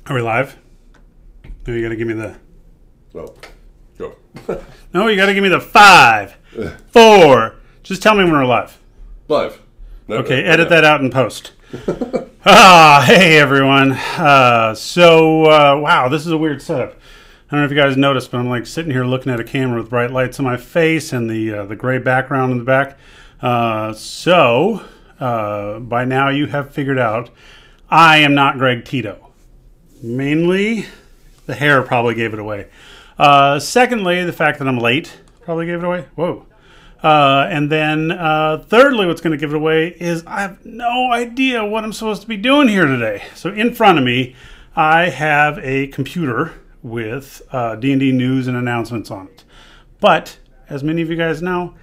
Are we live? No, you got to give me the... Oh, go. No, you got to give me the 5, 4. Just tell me when we're live. Live. No, Okay, no, edit no. that out and post. Hey everyone. Wow, this is a weird setup. I don't know if you guys noticed, but I'm like sitting here looking at a camera with bright lights on my face and the gray background in the back. By now you have figured out I am not Greg Tito. Mainly, the hair probably gave it away. Secondly, the fact that I'm late probably gave it away. Whoa. And then thirdly, what's going to give it away is I have no idea what I'm supposed to be doing here today. So in front of me, I have a computer with D&D news and announcements on it. But, as many of you guys know,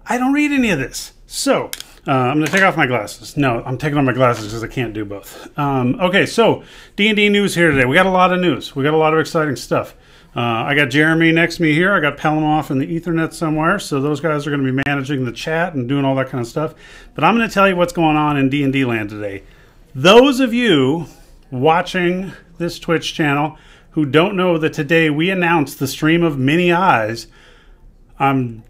I don't read any of this. So, I'm going to take off my glasses. No, I'm taking off my glasses because I can't do both. Okay, so D&D news here today. We got a lot of news. We got a lot of exciting stuff. I got Jeremy next to me here. I got Pelham off in the Ethernet somewhere. So those guys are going to be managing the chat and doing all that kind of stuff. But I'm going to tell you what's going on in D&D land today. Those of you watching this Twitch channel who don't know that today we announced the stream of Mini Eyes, I'd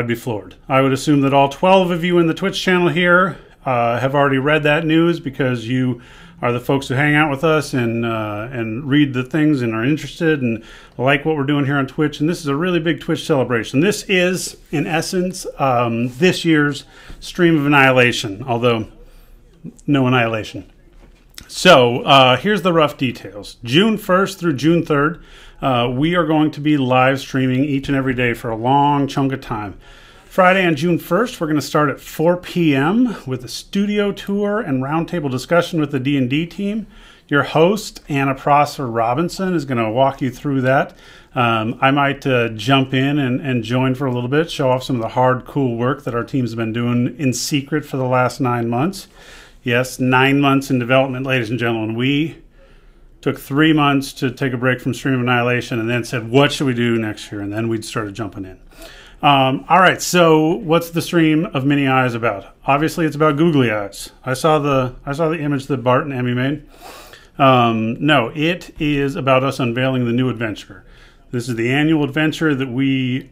be floored. I would assume that all 12 of you in the Twitch channel here have already read that news because you are the folks who hang out with us and read the things and are interested and like what we're doing here on Twitch. And this is a really big Twitch celebration. This is, in essence, this year's Stream of Annihilation, although no annihilation. So here's the rough details. June 1st through June 3rd, we are going to be live streaming each and every day for a long chunk of time. Friday on June 1st, we're going to start at 4 p.m. with a studio tour and roundtable discussion with the D&D team. Your host, Anna Prosser Robinson, is going to walk you through that. I might jump in and join for a little bit, show off some of the hard, cool work that our teams have been doing in secret for the last 9 months. Yes, 9 months in development, ladies and gentlemen. We took 3 months to take a break from Stream of Annihilation and then said, what should we do next year? And then we started jumping in. All right, so what's the stream of Mini Eyes about? Obviously, it's about googly eyes. I saw the image that Bart and Emmy made. No, it is about us unveiling the new adventure. This is the annual adventure that we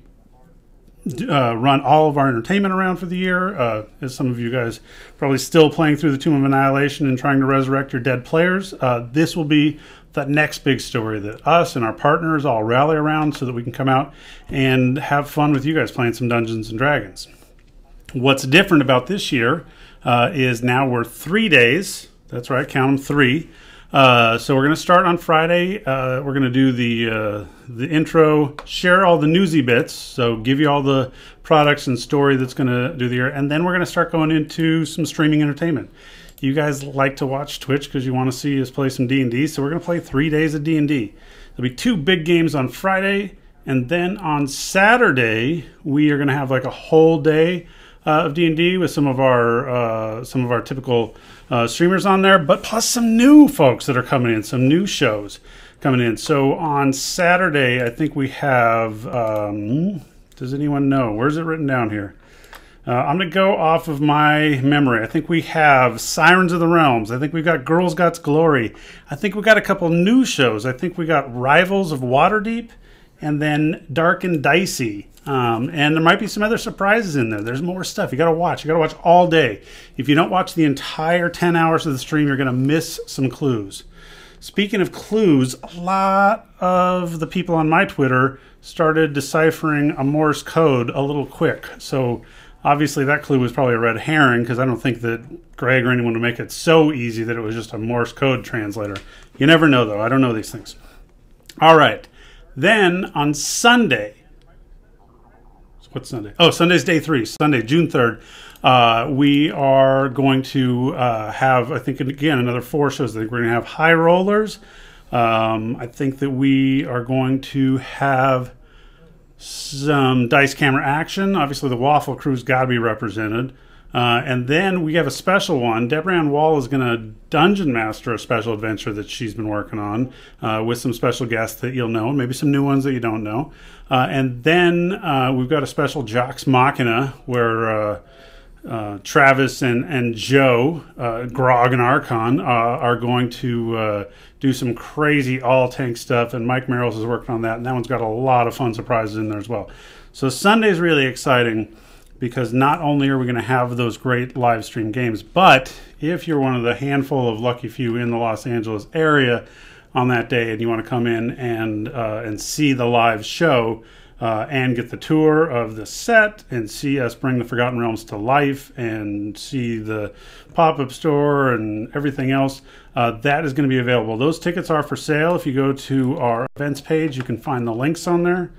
run all of our entertainment around for the year. As some of you guys probably still playing through the Tomb of Annihilation and trying to resurrect your dead players, this will be the next big story that us and our partners all rally around so that we can come out and have fun with you guys playing some Dungeons and Dragons. What's different about this year is now we're 3 days. That's right, count them 3. So we're going to start on Friday. We're going to do the intro, share all the newsy bits, so give you all the products and story that's going to do the year, and then we're going to start going into some streaming entertainment. You guys like to watch Twitch because you want to see us play some D&D, so we're going to play 3 days of D&D. There'll be 2 big games on Friday, and then on Saturday we are going to have like a whole day of D&D with some of our typical streamers on there, but plus some new folks that are coming in, some new shows coming in. So on Saturday, I think we have, does anyone know? Where's it written down here? I'm going to go off of my memory. I think we have Sirens of the Realms. I think we've got Girls Gots Glory. I think we got a couple new shows. I think we got Rivals of Waterdeep and then Dark and Dicey. And there might be some other surprises in there. There's more stuff. You got to watch. You got to watch all day. If you don't watch the entire 10 hours of the stream, you're going to miss some clues. Speaking of clues, a lot of the people on my Twitter started deciphering a Morse code a little quick. So obviously that clue was probably a red herring because I don't think that Greg or anyone would make it so easy that it was just a Morse code translator. You never know, though. I don't know these things. All right. Then on Sunday, what's Sunday? Oh, Sunday's day 3, Sunday, June 3rd. We are going to have, I think, again, another 4 shows. I think we're going to have High Rollers. I think that we are going to have some Dice Camera action. Obviously, the Waffle Crew's got to be represented. And then we have a special one. Deborah Ann Wall is going to Dungeon Master a special adventure that she's been working on with some special guests that you'll know, maybe some new ones that you don't know. And then we've got a special Jox Machina where Travis and Joe, Grog and Archon, are going to do some crazy all-tank stuff, and Mike Merrills is working on that, and that one's got a lot of fun surprises in there as well. So Sunday's really exciting because not only are we going to have those great live stream games, but if you're one of the handful of lucky few in the Los Angeles area on that day and you want to come in and see the live show, and get the tour of the set and see us bring the Forgotten Realms to life and see the pop-up store and everything else, that is going to be available. Those tickets are for sale. If you go to our events page, you can find the links on there.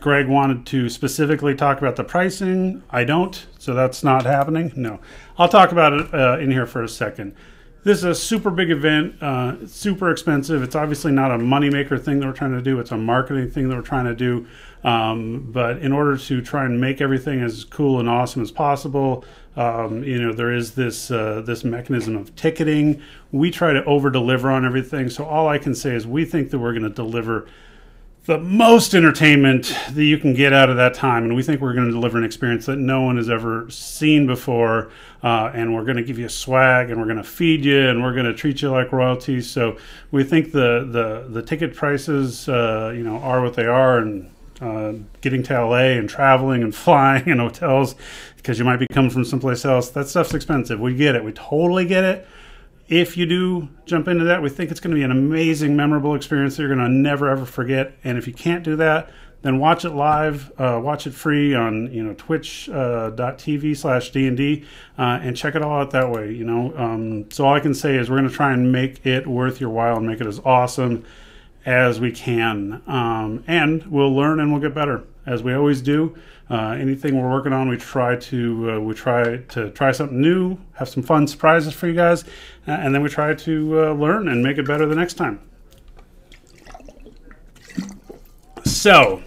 Greg wanted to specifically talk about the pricing. I don't, so that's not happening. No, I'll talk about it in here for a second. This is a super big event. It's super expensive. It's obviously not a moneymaker thing that we're trying to do. It's a marketing thing that we're trying to do. But in order to try and make everything as cool and awesome as possible, there is this mechanism of ticketing. We try to over-deliver on everything. So all I can say is we think that we're going to deliver the most entertainment that you can get out of that time, and we think we're going to deliver an experience that no one has ever seen before, and we're going to give you swag, and we're going to feed you, and we're going to treat you like royalty. So we think the ticket prices are what they are, and getting to LA and traveling and flying and hotels because you might be coming from someplace else, that stuff's expensive. We get it. We totally get it. If you do jump into that, we think it's going to be an amazing, memorable experience that you're going to never, ever forget. And if you can't do that, then watch it live, watch it free on twitch.tv/D&D, and check it all out that way. So all I can say is we're going to try and make it worth your while and make it as awesome as we can. And we'll learn and we'll get better, as we always do. Anything we're working on, we try to try something new, have some fun surprises for you guys, and then we try to learn and make it better the next time. So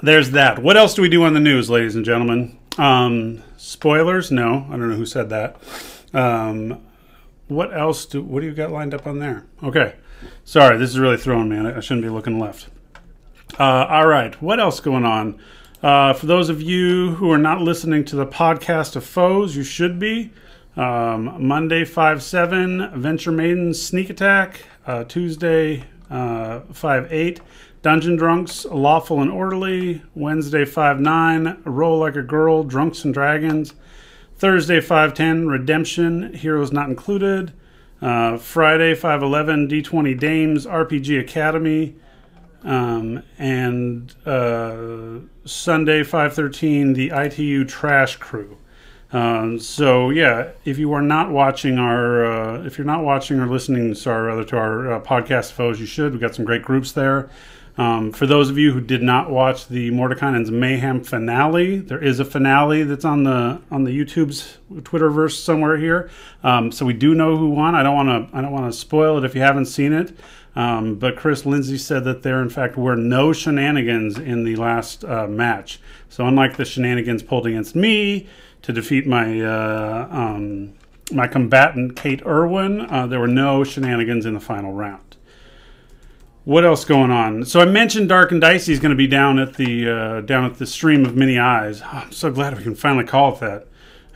there's that. What else do we do on the news, ladies and gentlemen? Spoilers? No, I don't know who said that. What else what do you got lined up on there? Okay, sorry, this is really throwing me. I shouldn't be looking left. All right, what else going on? For those of you who are not listening to the podcast of foes, you should be. Monday 5/7, Venture Maiden Sneak Attack. Tuesday 5/8, Dungeon Drunks Lawful and Orderly. Wednesday 5/9, Roll Like a Girl, Drunks and Dragons. Thursday 5/10, Redemption, Heroes Not Included. Friday 5/11, D20 Dames, RPG Academy. And Sunday 5/13, the ITU Trash Crew. So yeah, if you're not watching or listening to our podcast foes, you should. We've got some great groups there. For those of you who did not watch the Mordekainen's Mayhem finale, there is a finale that's on the YouTube's Twitterverse somewhere here. So we do know who won. I don't want to spoil it if you haven't seen it. But Chris Lindsay said that there, in fact, were no shenanigans in the last match. So unlike the shenanigans pulled against me to defeat my my combatant Kate Irwin, there were no shenanigans in the final round. What else going on? So I mentioned Dark and Dicey is going to be down at the Stream of Many Eyes. Oh, I'm so glad we can finally call it that.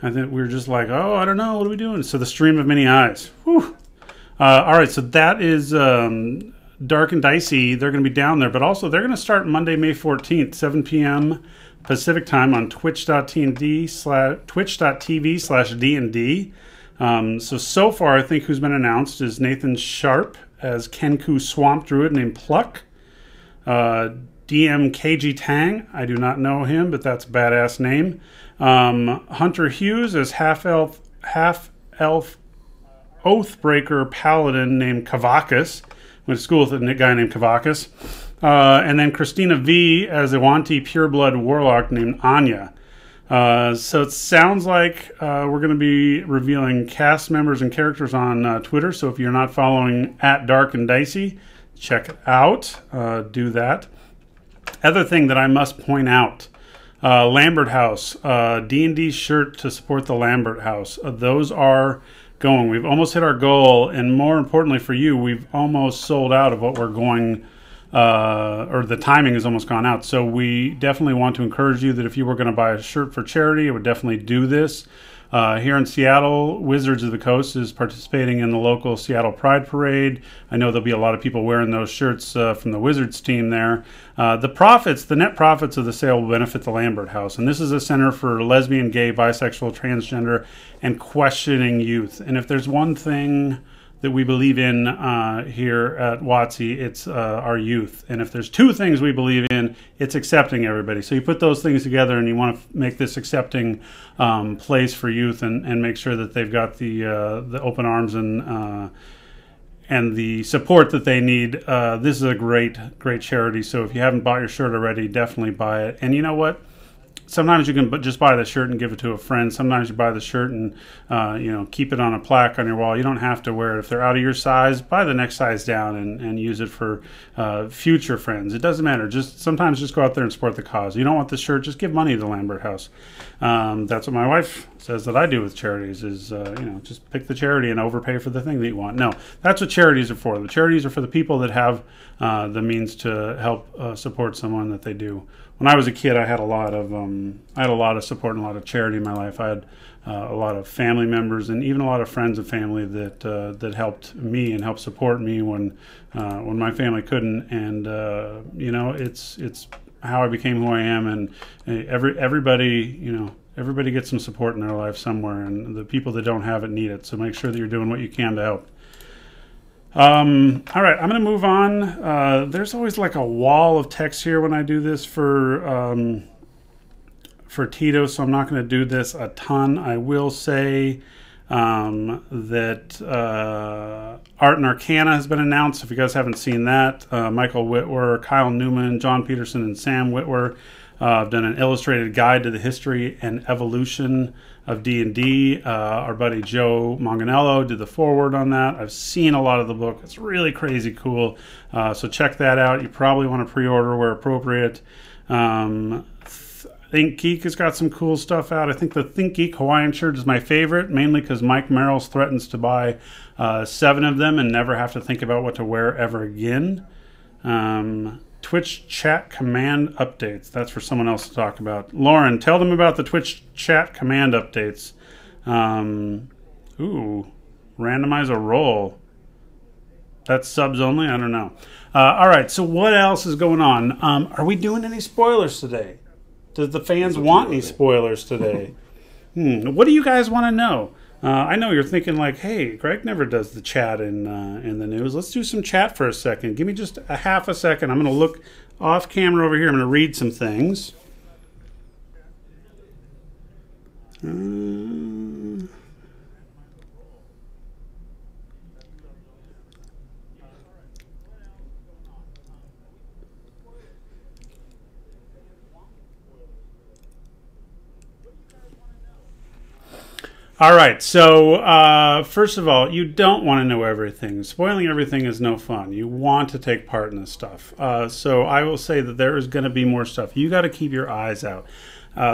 I think we were just like, oh, I don't know, what are we doing? So the Stream of Many Eyes. Whew. All right, so that is Dark and Dicey. They're going to be down there, but also they're going to start Monday, May 14th, 7 p.m. Pacific time on twitch.tv/D&D. So far, I think who's been announced is Nathan Sharp as Kenku Swamp Druid named Pluck. DM KG Tang, I do not know him, but that's a badass name. Hunter Hughes as half-elf Oathbreaker Paladin named Kavakas. Went to school with a guy named Kavakas. And then Christina V as a Wanti Pureblood Warlock named Anya. So it sounds like we're going to be revealing cast members and characters on Twitter. So if you're not following @Dark and Dicey, check it out. Do that. Other thing that I must point out, Lambert House, D&D shirt to support the Lambert House. Those are going. We've almost hit our goal, and more importantly for you, we've almost sold out of what we're going or the timing has almost gone out. So we definitely want to encourage you that if you were going to buy a shirt for charity, I would definitely do this. Here in Seattle, Wizards of the Coast is participating in the local Seattle Pride Parade. I know there'll be a lot of people wearing those shirts from the Wizards team there. The net profits of the sale will benefit the Lambert House. And this is a center for lesbian, gay, bisexual, transgender, and questioning youth. And if there's one thing that we believe in here at WOTC, it's our youth. And if there's two things we believe in, it's accepting everybody. So you put those things together and you want to make this accepting place for youth and make sure that they've got the open arms and the support that they need. This is a great charity. So if you haven't bought your shirt already, definitely buy it. And you know what? Sometimes you can just buy the shirt and give it to a friend. Sometimes you buy the shirt and keep it on a plaque on your wall. You don't have to wear it. If they're out of your size, buy the next size down and use it for future friends. It doesn't matter. Sometimes just go out there and support the cause. You don't want the shirt, just give money to the Lambert House. That's what my wife says that I do with charities is, just pick the charity and overpay for the thing that you want. No, that's what charities are for. The charities are for the people that have the means to help support someone that they do. When I was a kid, I had a lot of support and a lot of charity in my life. I had a lot of family members and even a lot of friends and family that helped me and helped support me when my family couldn't. And it's how I became who I am. And everybody gets some support in their life somewhere, and the people that don't have it need it. So make sure that you're doing what you can to help. All right, I'm going to move on. There's always like a wall of text here when I do this for Tito, so I'm not going to do this a ton. I will say that Art and Arcana has been announced. If you guys haven't seen that, Michael Whitwer, Kyle Newman, John Peterson, and Sam Whitwer have done an illustrated guide to the history and evolution of D&D. Our buddy Joe Manganello did the foreword on that. I've seen a lot of the book. It's really crazy cool. So check that out. You probably want to pre-order where appropriate. Think Geek has got some cool stuff out. I think the Think Geek Hawaiian shirt is my favorite, mainly because Mike Merrills threatens to buy 7 of them and never have to think about what to wear ever again. Twitch chat command updates. That's for someone else to talk about. Lauren, tell them about the Twitch chat command updates. Randomize a roll. That's subs only? I don't know. All right, so what else is going on? Are we doing any spoilers today? Does the fans want any spoilers today? What do you guys want to know? I know you're thinking like, hey, Greg never does the chat in the news. Let's do some chat for a second. Give me just a half a second. I'm going to look off camera over here. I'm going to read some things. All right, so first of all, you don't want to know everything. Spoiling everything is no fun. You want to take part in this stuff. So I will say that there is going to be more stuff. You got to keep your eyes out.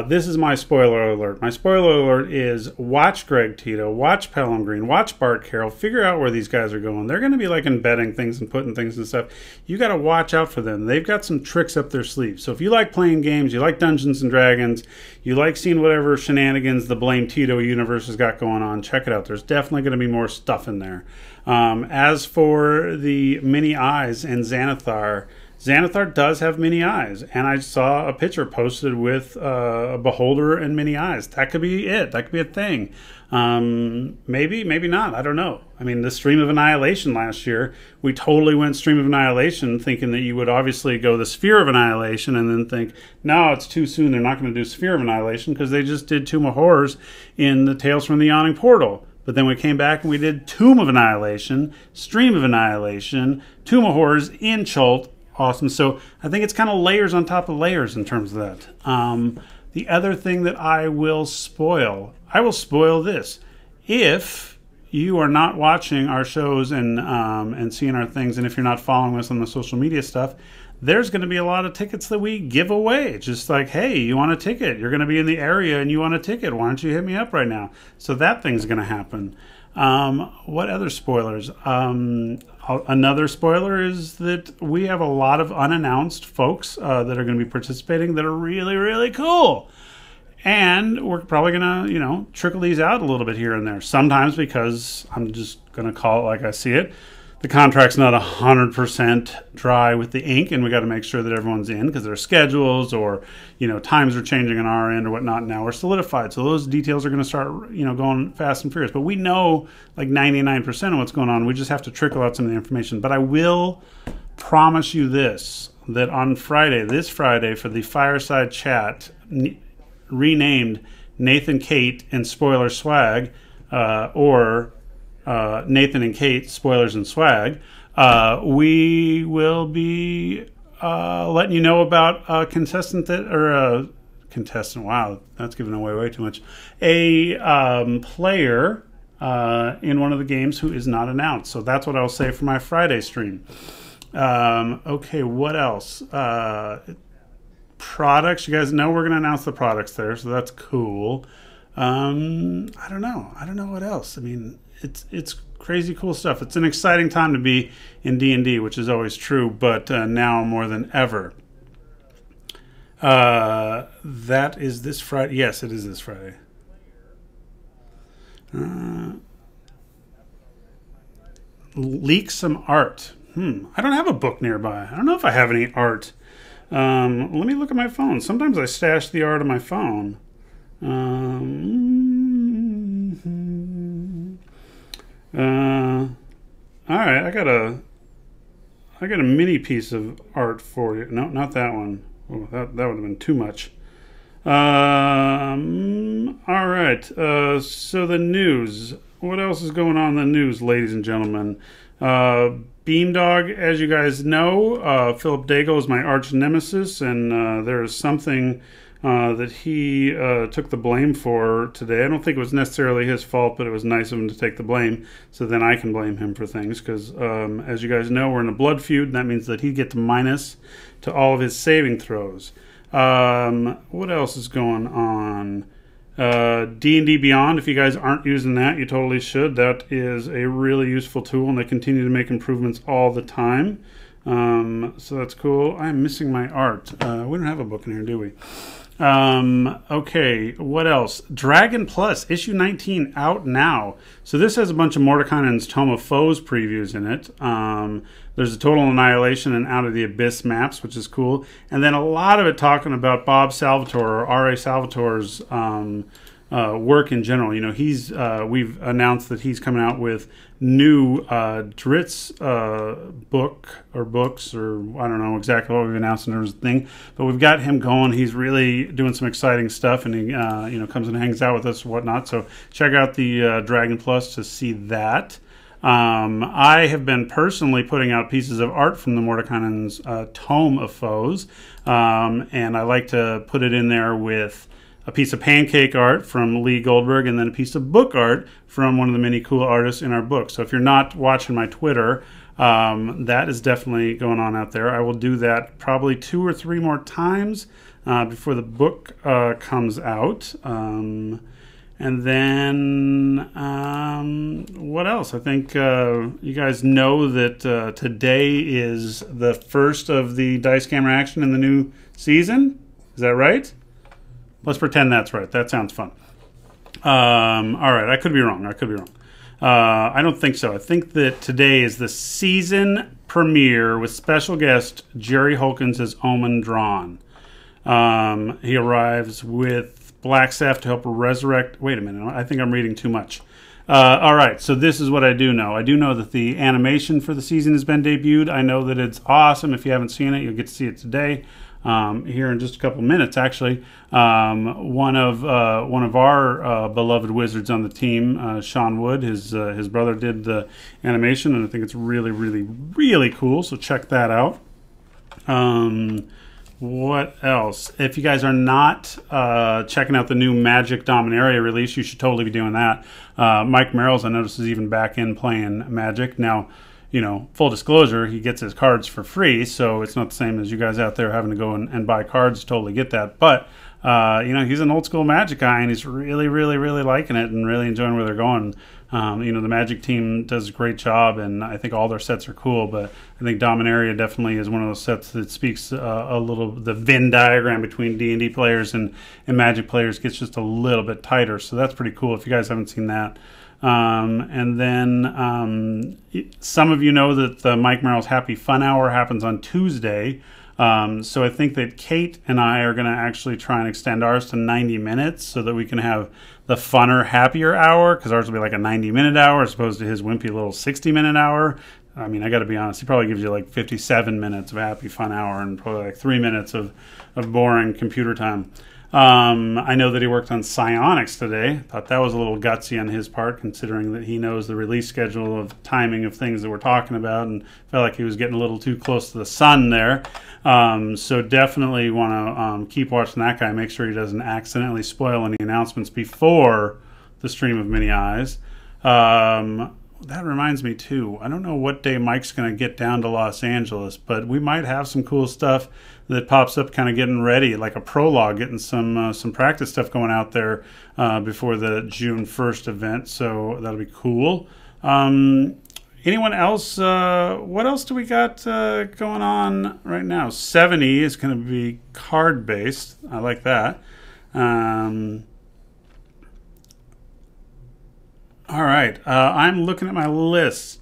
This is my spoiler alert. My spoiler alert is watch Greg Tito, watch Pelham Green, watch Bart Carroll, figure out where these guys are going. They're going to be like embedding things and putting things and stuff. You got to watch out for them. They've got some tricks up their sleeve. So if you like playing games, you like Dungeons and Dragons, you like seeing whatever shenanigans the Blame Tito universe has got going on, check it out. There's definitely going to be more stuff in there. As for the mini eyes and Xanathar, Xanathar does have mini eyes, and I saw a picture posted with a beholder and mini eyes. That could be it. That could be a thing. Maybe, maybe not. I don't know. I mean, the Stream of Annihilation last year, we totally went Stream of Annihilation thinking that you would obviously go the Sphere of Annihilation and then think, no, it's too soon. They're not going to do Sphere of Annihilation because they just did Tomb of Horrors in the Tales from the Yawning Portal. But then we came back and we did Tomb of Annihilation, Stream of Annihilation, Tomb of Horrors in Chult. Awesome. So I think it's kind of layers on top of layers in terms of that. The other thing that I will spoil this. If you are not watching our shows and seeing our things, and if you're not following us on the social media stuff, there's going to be a lot of tickets that we give away. Just like, hey, you want a ticket? You're going to be in the area and you want a ticket. Why don't you hit me up right now? So that thing's going to happen. What other spoilers? Another spoiler is that we have a lot of unannounced folks that are going to be participating that are really, really cool. And we're probably going to, trickle these out a little bit here and there. Sometimes because I'm just going to call it like I see it. The contract's not 100% dry with the ink, and we got to make sure that everyone's in because their schedules or, times are changing on our end or whatnot. Now we're solidified. So those details are going to start, going fast and furious. But we know like 99% of what's going on. We just have to trickle out some of the information. But I will promise you this, that on Friday, this Friday, for the Fireside Chat, renamed Nathan, Kate, and Spoiler Swag, or Nathan and Kate, Spoilers and Swag, we will be letting you know about a contestant wow, that's giving away way too much, a player in one of the games who is not announced. So that's what I'll say for my Friday stream. Okay, what else? Products, you guys know we're going to announce the products there, so that's cool. I don't know what else. I mean, it's crazy cool stuff. It's an exciting time to be in D&D, which is always true, but now more than ever. That is this Friday. Yes, it is this Friday. Leak some art. I don't have a book nearby. I don't know if I have any art. Let me look at my phone. Sometimes I stash the art on my phone. All right, I got a mini piece of art for you. No, not that one. Oh, that would have been too much. All right. So the news. What else is going on in the news, ladies and gentlemen? Beamdog, as you guys know, Philip Daigle is my arch nemesis, and there is something that he took the blame for today. I don't think it was necessarily his fault, but it was nice of him to take the blame, so then I can blame him for things, because as you guys know, we're in a blood feud, and that means that he gets minus to all of his saving throws. What else is going on? D&D Beyond, if you guys aren't using that, you totally should. That is a really useful tool, and they continue to make improvements all the time. So that's cool. I'm missing my art. We don't have a book in here, do we? Okay, what else? Dragon Plus, issue 19, out now. So this has a bunch of Mordenkainen's Tome of Foes previews in it. There's a Total Annihilation and Out of the Abyss maps, which is cool. And then a lot of it talking about Bob Salvatore, or R.A. Salvatore's work in general. We've announced that he's coming out with new Drizzt books, or I don't know exactly what we've announced in terms of thing, but we've got him going. He's really doing some exciting stuff, and he comes and hangs out with us and whatnot. So check out the Dragon Plus to see that. I have been personally putting out pieces of art from the Mordenkainen's Tome of Foes, and I like to put it in there with a piece of pancake art from Lee Goldberg, and then a piece of book art from one of the many cool artists in our book. So if you're not watching my Twitter, that is definitely going on out there. I will do that probably 2 or 3 more times before the book comes out. And then what else? I think you guys know that today is the first of the Dice Camera action in the new season. Is that right? Let's pretend that's right. That sounds fun. All right, I could be wrong. I don't think so. I think that today is the season premiere with special guest Jerry Holkins as Omen Drawn. He arrives with Blackstaff to help resurrect... Wait a minute. I think I'm reading too much. All right, so this is what I do know. I do know that the animation for the season has been debuted. I know that it's awesome. If you haven't seen it, you'll get to see it today. Here in just a couple minutes, actually. One of our beloved wizards on the team, Sean Wood, his brother did the animation, and I think it's really, really, really cool. So check that out. What else? If you guys are not checking out the new Magic Dominaria release, you should totally be doing that. Mike Merrills, I noticed, is even back in playing Magic now. Full disclosure, he gets his cards for free, so it's not the same as you guys out there having to go and buy cards. Totally get that. But, he's an old school Magic guy, and he's really, really, really liking it and really enjoying where they're going The Magic team does a great job, and I think all their sets are cool, but I think Dominaria definitely is one of those sets that speaks the Venn diagram between D&D players and Magic players gets just a little bit tighter, so that's pretty cool if you guys haven't seen that. And then some of you know that the Mike Merrill's Happy Fun Hour happens on Tuesday. So I think that Kate and I are going to actually try and extend ours to 90 minutes so that we can have the funner, happier hour, because ours will be like a 90-minute hour as opposed to his wimpy little 60-minute hour. I mean, I got to be honest, he probably gives you like 57 minutes of happy fun hour and probably like 3 minutes of boring computer time. I know that he worked on Psionics today. Thought that was a little gutsy on his part, considering that he knows the release schedule of timing of things that we're talking about, and felt like he was getting a little too close to the sun there. So definitely want to keep watching that guy. Make sure he doesn't accidentally spoil any announcements before the stream of Mini Eyes. That reminds me too, I don't know what day Mike's going to get down to Los Angeles, but we might have some cool stuff that pops up kind of getting ready, like a prologue, getting some practice stuff going out there before the June 1st event, so that'll be cool. Anyone else? What else do we got going on right now? 70 is going to be card-based. I like that. All right, I'm looking at my list.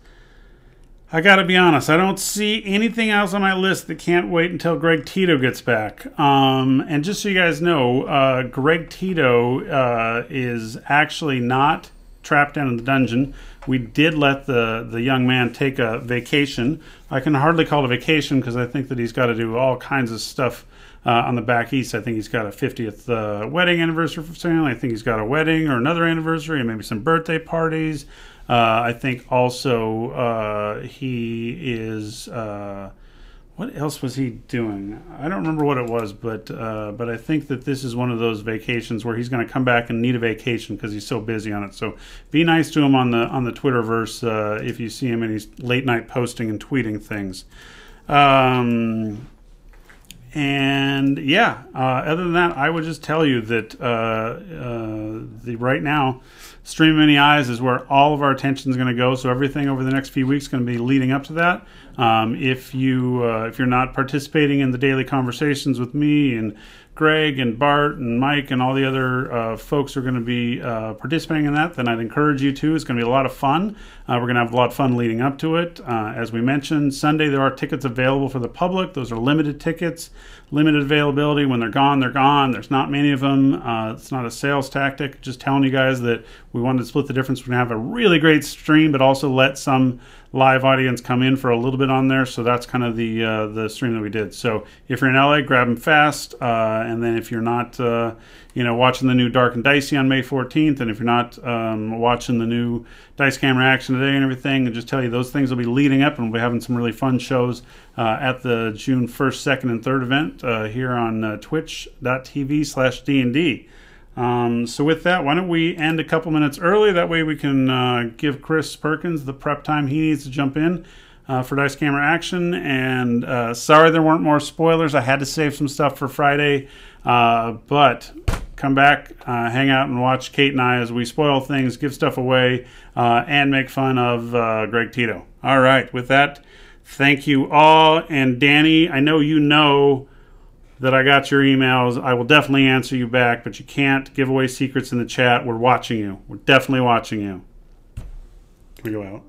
I gotta be honest, I don't see anything else on my list that can't wait until Greg Tito gets back. And just so you guys know, Greg Tito is actually not trapped down in the dungeon. We did let the young man take a vacation. I can hardly call it a vacation because I think that he's got to do all kinds of stuff on the back east. I think he's got a 50th wedding anniversary for sale. I think he's got a wedding or another anniversary and maybe some birthday parties. I think also he is... what else was he doing? I don't remember what it was, but I think that this is one of those vacations where he's going to come back and need a vacation because he's so busy on it. So be nice to him on the Twitterverse if you see him and he's late night posting and tweeting things. And yeah, other than that, I would just tell you that right now, Stream of Many Eyes is where all of our attention is going to go. So everything over the next few weeks is going to be leading up to that. If you're not participating in the daily conversations with me and Greg and Bart and Mike and all the other folks who are going to be participating in that, then I'd encourage you to. It's going to be a lot of fun. We're going to have a lot of fun leading up to it. As we mentioned, Sunday there are tickets available for the public. Those are limited tickets, limited availability. When they're gone, they're gone. There's not many of them. It's not a sales tactic. Just telling you guys that we wanted to split the difference. We're going to have a really great stream, but also let some live audience come in for a little bit on there. So that's kind of the stream that we did. So if you're in LA, grab them fast. And then if you're not, watching the new Dark and Dicey on May 14th, and if you're not watching the new Dice Camera Action today and everything, and just tell you those things will be leading up, and we'll be having some really fun shows at the June 1st, 2nd, and 3rd event here on twitch.tv/D&D. So with that, why don't we end a couple minutes early? That way we can give Chris Perkins the prep time he needs to jump in for Dice Camera Action. And sorry there weren't more spoilers. I had to save some stuff for Friday. But come back, hang out and watch Kate and I as we spoil things, give stuff away, and make fun of Greg Tito. All right, with that, thank you all. And Danny, I know you know that I got your emails. I will definitely answer you back, but you can't give away secrets in the chat. We're watching you. We're definitely watching you. Can we go out?